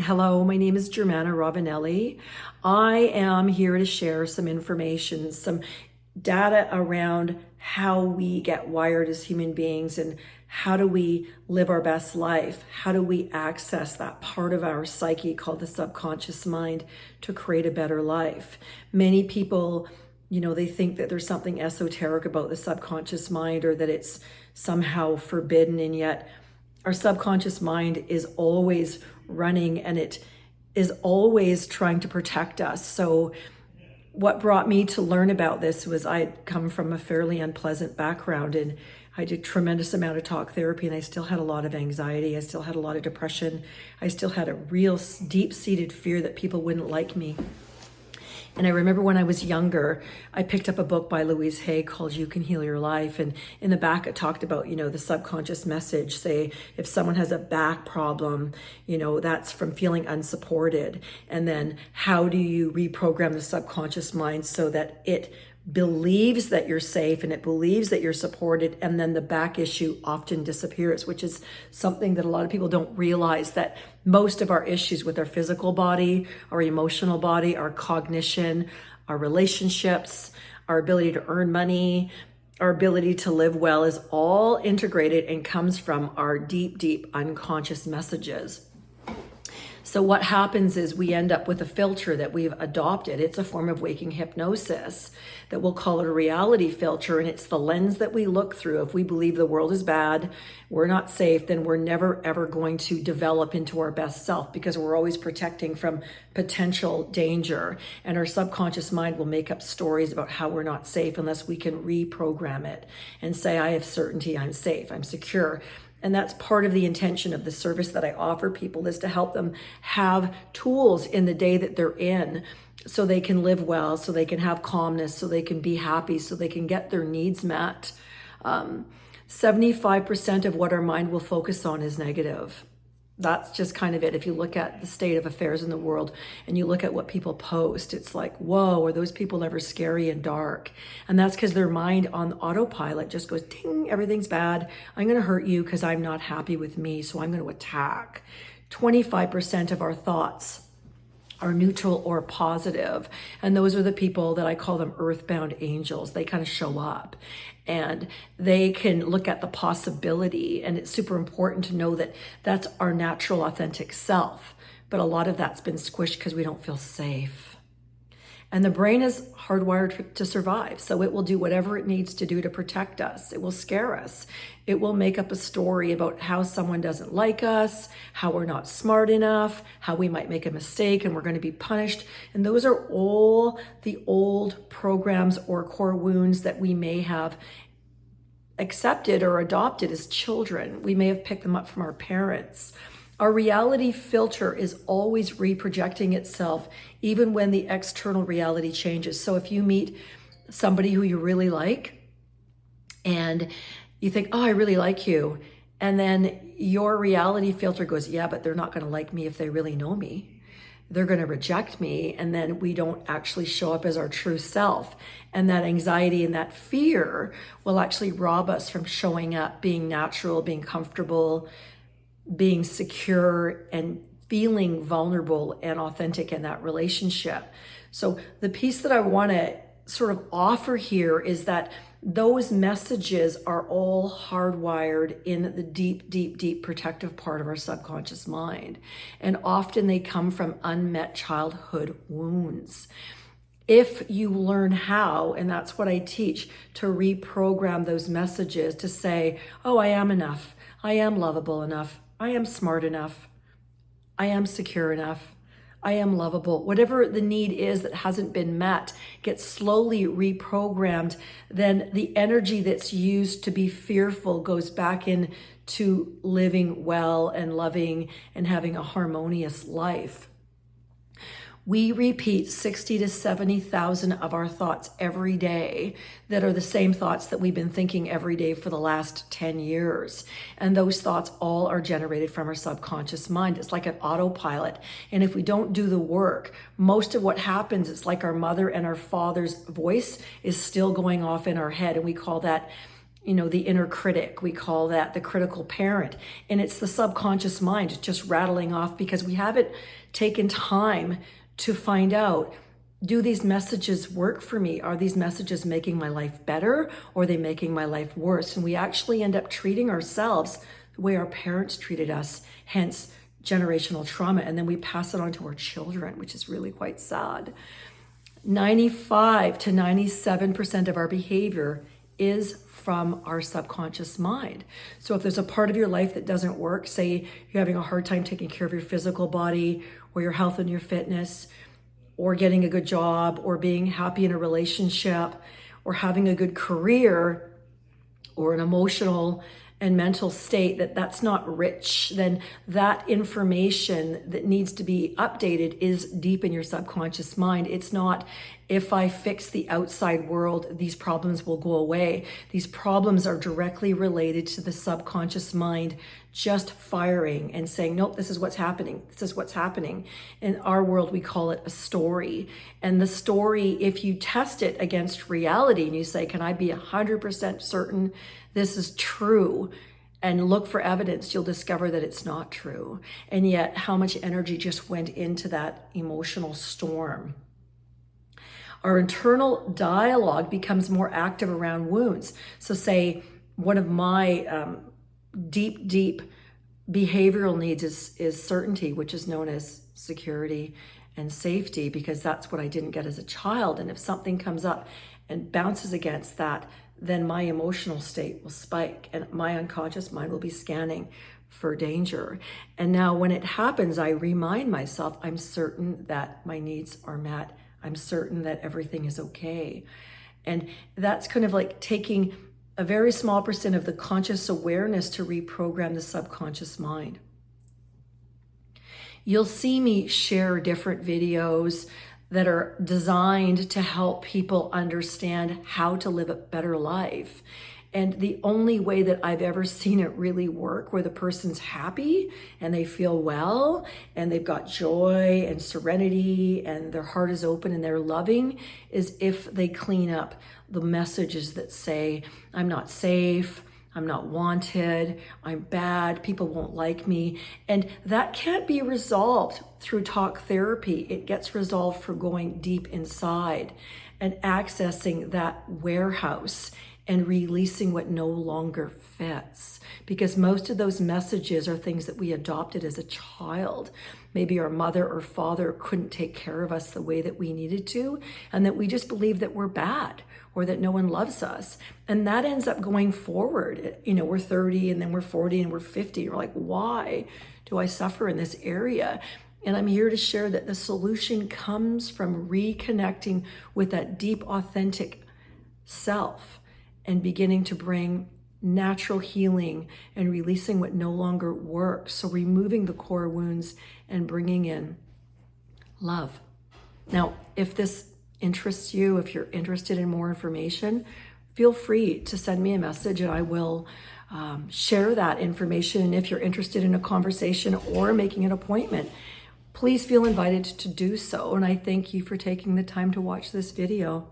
Hello, my name is Germana Rovinelli. I am here to share some information, some data around how we get wired as human beings and how do we live our best life? How do we access that part of our psyche called the subconscious mind to create a better life? Many people, they think that there's something esoteric about the subconscious mind or that it's somehow forbidden, and yet our subconscious mind is always running and it is always trying to protect us. So what brought me to learn about this was I'd come from a fairly unpleasant background, and I did tremendous amount of talk therapy, and I still had a lot of anxiety. I still had a lot of depression. I still had a real deep-seated fear that people wouldn't like me. And I remember when I was younger, I picked up a book by Louise Hay called You Can Heal Your Life. And in the back, it talked about, the subconscious message. Say, if someone has a back problem, that's from feeling unsupported. And then how do you reprogram the subconscious mind so that it believes that you're safe and it believes that you're supported, and then the back issue often disappears, which is something that a lot of people don't realize, that most of our issues with our physical body, our emotional body, our cognition, our relationships, our ability to earn money, our ability to live well is all integrated and comes from our deep, deep unconscious messages. So what happens is we end up with a filter that we've adopted. It's a form of waking hypnosis that we'll call it a reality filter, and it's the lens that we look through. If we believe the world is bad, we're not safe, then we're never ever going to develop into our best self, because we're always protecting from potential danger. And our subconscious mind will make up stories about how we're not safe unless we can reprogram it and say, I have certainty, I'm safe, I'm secure. And that's part of the intention of the service that I offer people, is to help them have tools in the day that they're in so they can live well, so they can have calmness, so they can be happy, so they can get their needs met. 75% of what our mind will focus on is negative. That's just kind of it. If you look at the state of affairs in the world and you look at what people post, it's like, whoa, are those people ever scary and dark? And that's because their mind on autopilot just goes, ding, everything's bad. I'm going to hurt you because I'm not happy with me, so I'm going to attack. 25% of our thoughts are neutral or positive. And those are the people that I call them Earthbound Angels. They kind of show up and they can look at the possibility. And it's super important to know that that's our natural, authentic self. But a lot of that's been squished because we don't feel safe. And the brain is hardwired to survive. So it will do whatever it needs to do to protect us. It will scare us. It will make up a story about how someone doesn't like us, how we're not smart enough, how we might make a mistake and we're going to be punished. And those are all the old programs or core wounds that we may have accepted or adopted as children. We may have picked them up from our parents. Our reality filter is always reprojecting itself, even when the external reality changes. So if you meet somebody who you really like and you think, oh, I really like you, and then your reality filter goes, yeah, but they're not going to like me if they really know me. They're going to reject me, and then we don't actually show up as our true self. And that anxiety and that fear will actually rob us from showing up, being natural, being comfortable, being secure, and feeling vulnerable and authentic in that relationship. So the piece that I want to sort of offer here is that those messages are all hardwired in the deep, deep, deep protective part of our subconscious mind. And often they come from unmet childhood wounds. If you learn how, and that's what I teach, to reprogram those messages to say, oh, I am enough. I am lovable enough. I am smart enough. I am secure enough. I am lovable. Whatever the need is that hasn't been met gets slowly reprogrammed. Then the energy that's used to be fearful goes back into living well and loving and having a harmonious life. We repeat 60 to 70,000 of our thoughts every day that are the same thoughts that we've been thinking every day for the last 10 years. And those thoughts all are generated from our subconscious mind. It's like an autopilot. And if we don't do the work, most of what happens, it's like our mother and our father's voice is still going off in our head. And we call that the inner critic. We call that the critical parent. And it's the subconscious mind just rattling off because we haven't taken time to find out, do these messages work for me? Are these messages making my life better, or are they making my life worse? And we actually end up treating ourselves the way our parents treated us, hence generational trauma. And then we pass it on to our children, which is really quite sad. 95 to 97% of our behavior is from our subconscious mind. So if there's a part of your life that doesn't work, say you're having a hard time taking care of your physical body or your health and your fitness, or getting a good job, or being happy in a relationship, or having a good career, or an emotional and mental state that's not rich, then that information that needs to be updated is deep in your subconscious mind. It's not, if I fix the outside world, these problems will go away. These problems are directly related to the subconscious mind just firing and saying, nope, this is what's happening. This is what's happening. In our world, we call it a story. And the story, if you test it against reality and you say, can I be 100% certain this is true, and look for evidence, you'll discover that it's not true. And yet, how much energy just went into that emotional storm. Our internal dialogue becomes more active around wounds. So say one of my deep behavioral needs is certainty, which is known as security and safety, because that's what I didn't get as a child. And if something comes up and bounces against that, then my emotional state will spike and my unconscious mind will be scanning for danger. And now when it happens, I remind myself, I'm certain that my needs are met. I'm certain that everything is okay. And that's kind of like taking a very small percent of the conscious awareness to reprogram the subconscious mind. You'll see me share different videos that are designed to help people understand how to live a better life. And the only way that I've ever seen it really work, where the person's happy and they feel well and they've got joy and serenity and their heart is open and they're loving, is if they clean up the messages that say, I'm not safe, I'm not wanted, I'm bad, people won't like me. And that can't be resolved through talk therapy. It gets resolved through going deep inside and accessing that warehouse and releasing what no longer fits. Because most of those messages are things that we adopted as a child. Maybe our mother or father couldn't take care of us the way that we needed to, and that we just believe that we're bad or that no one loves us. And that ends up going forward. We're 30 and then we're 40 and we're 50. We're like, why do I suffer in this area? And I'm here to share that the solution comes from reconnecting with that deep, authentic self and beginning to bring natural healing and releasing what no longer works. So removing the core wounds and bringing in love. Now, if this interests you, if you're interested in more information, feel free to send me a message and I will share that information. And if you're interested in a conversation or making an appointment, please feel invited to do so. And I thank you for taking the time to watch this video.